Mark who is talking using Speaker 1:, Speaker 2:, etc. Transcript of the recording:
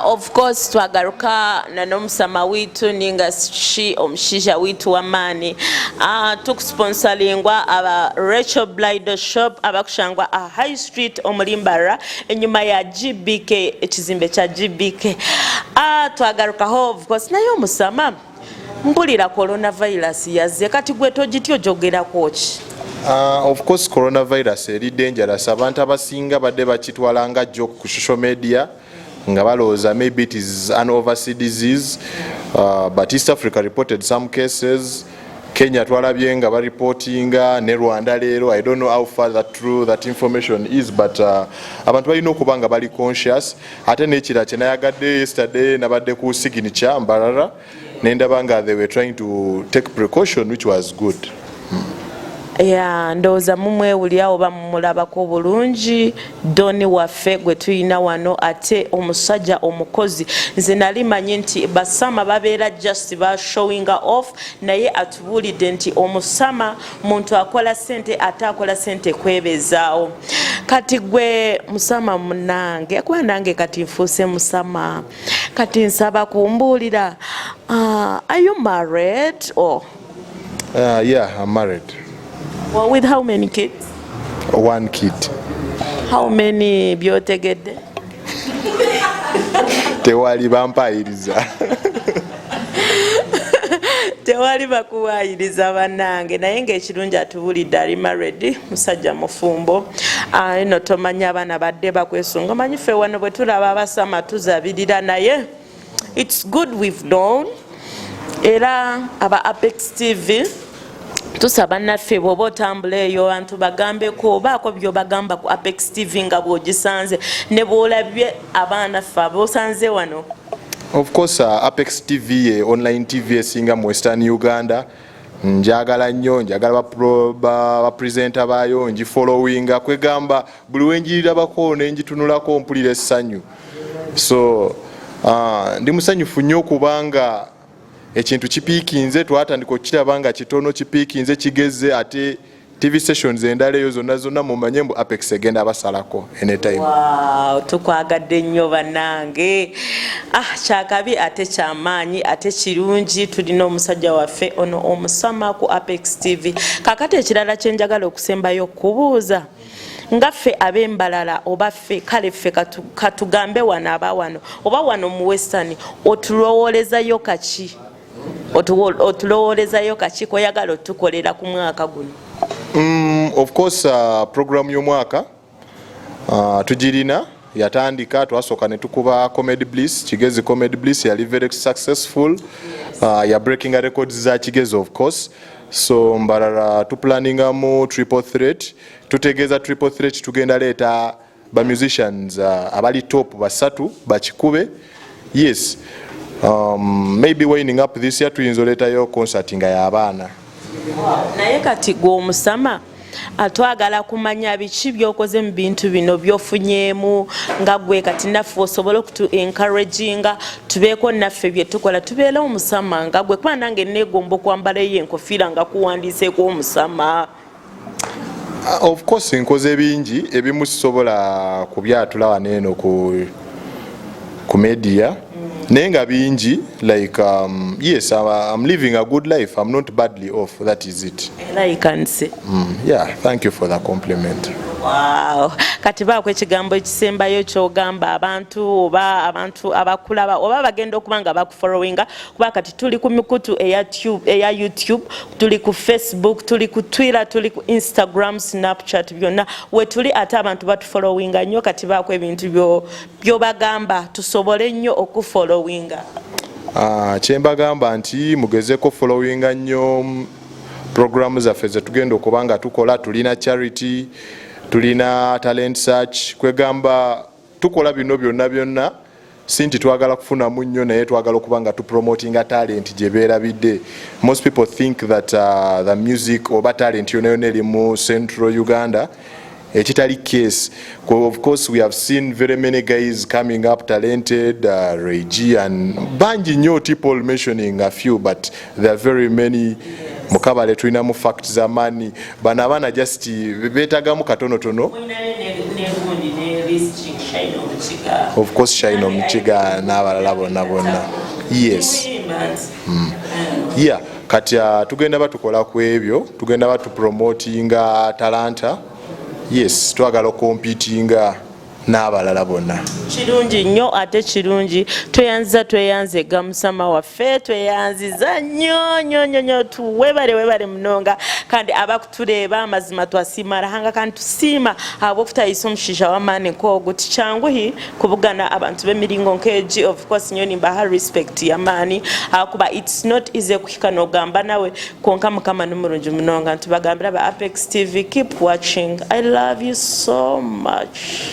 Speaker 1: Of course twagaruka na Musama witu ninga shi omushisha witu wa mani tukusponsoringwa aba Rachel Bridal Shop abakushangwa a High Street omulimbara enyuma ya GBK ekizimbe cha GBK twagaruka ho of course nayo Musama mpulira coronavirus yazze kati gwe tojityo jogera kochi.
Speaker 2: Of course coronavirus eri dangerous abantu abasinga badde bakitwalanga joke ku social media nga balowooza maybe it is an overseas disease, but East Africa reported some cases. Kenya twalabye nga baripotinga ne Rwanda leero. I don't know how far that true that information is, but abantu balina okuba nga bali conscious. Ate n'ekira kye nayagadde yesterday nabadde ku signature Mbarara nendaba nga they were trying to take precaution which was good.
Speaker 1: Ndowooza mumwewulira oba mumulabako bulungi Doni waffe gwe tuyina wano ate omusajja omukozi nze nali manyi nti basama babeera just ba showing off naye atubuulidde nti omusama muntu akola sente ate akola sente kwebezaawo kati gwe Musama munange kuba nange kati nfuuse Musama kati nsaba kumbuulira are you married or?
Speaker 2: Yeah, I'm married.
Speaker 1: Well, with how many kids?
Speaker 2: One kid.
Speaker 1: How many byotegedde?
Speaker 2: Tewali bampayiriza.
Speaker 1: Tewali bakuwayiriza bannange naye ng'ekirungi atubulidde ali married musajja mufumbo eno tomanya abaana badde bakwesunga manyi ffe wano bwe tulaba abasama tuzabirira naye it's good we've known era aba Apex TV tusaba naffe bw'oba otambula eyo abantu bagambeko obaako by'obagamba ku Apex TV nga bw'ogisanze ne bw'olabye abaana ffe ab'osanze wano.
Speaker 2: Of course Apex TV online TV esinga mu Western Uganda njagala nnyo njagala bapresenta baayo ngifollowinga kwegamba buli wenjirirabako nenjitunulako mpulira essanyu so ndi musanyufu nnyo kubanga ekintu kipiikinze twatandika okiraba nga kitono kipiikinze kigeze ate TV stations endala eyo zonna mumanye mbu Apex egenda abasalako anytime.
Speaker 1: Wow, tukwagadde nnyo bannange kyakabi ate kyamaanyi ate kirungi tulina omusajja waffe ono Omusama ku Apex TV kakati ekirala kyenjagala okusembayo okubuuza nga ffe ab'embalala oba ffe kale ffe katugambe wano aba wano oba wano mu Western otulowoolezayo kaki otulowoolezayo kaki koyagala otukolera ku mwaka guno?
Speaker 2: Of course program y'omwaka tugirina yatandika twasooka ne tukuba Comedy Bliss Kigezi Comedy Bliss yali very successful ya breaking records za Kigezi of course so Mbarara tuplaninga mu triple threat tutegeeza triple threat tugenda leeta ba musicians abali top basatu bakikube yes maybe winding up this year tuyinza oleetayo concert nga y'abaana.
Speaker 1: Naye kati gwe Omusama atwagala kumanya biki byokoze mu bintu bino byofunyeemu nga gwe kati naffe osobola okutu encouraginga tubeeko naffe bye tukola tubeera Omusama nga gwe kuba nange neegomba okwambala eyo enkofiira nga kuwandiiseeko Omusama.
Speaker 2: Of course nkoze bingi ebimu sisobola kubyatula waneeno ku media nenga bingi like yes I'm living a good life. I'm not badly off. That is it.
Speaker 1: I can say.
Speaker 2: Yeah, thank you for the compliment.
Speaker 1: Wow. Kati baako ekigambo ekisembayo kyogamba abantu oba abantu abakulaba oba bagenda okubanga bakufollowinga kuba kati tuli ku mikutu eya YouTube tuli ku Facebook tuli ku Twitter tuli ku Instagram Snapchat byonna we tuli ate abantu batufollowinga nnyo kati baako ebintu byobagamba tusobole nnyo okufollowinga.
Speaker 2: Kyembagamba nti mugezeko followinga nnyo programu zaffe ze tugenda okubanga tukola tulina charity tulina talent search kwegamba tukola bino byonna sinti twagala kufuna munnyo naye twagala okubanga tupromotinga talent gye beerabidde. Most people think that the music oba talent yonna eri mu Central Uganda ekitali case. Of course we have seen very many guys coming up talented Reggie and banji nnyo people mentioning a few but there are very many mukabale tulina mu fact za mani bana just betagamu katono tono of course Shine Omukiga n'abalala bonna. Yes. Yeah, kati tugenda batukola ku ebyo, tugenda batupromotinga talanta. Yes, twagala okompitinga n'abalala bonna.
Speaker 1: Kirungi nnyo ate kirungi tweyanze Musama waffe tweyanziza nnyo tuwebale munonga kandi abakutuleeba amazima twasiima rahanga kandi tusiima ab'okutayisa omushisha w'amaani nk'ogu tikyanguhi kubugana abantu b'emiringo nk'egi. Of course nnyo nimbaha respect y'amaani kuba it's not easy kuhika n'ogamba nawe konka Mukama n'omurungi munonga ntubagambira ba Apex TV, keep watching. I love you so much.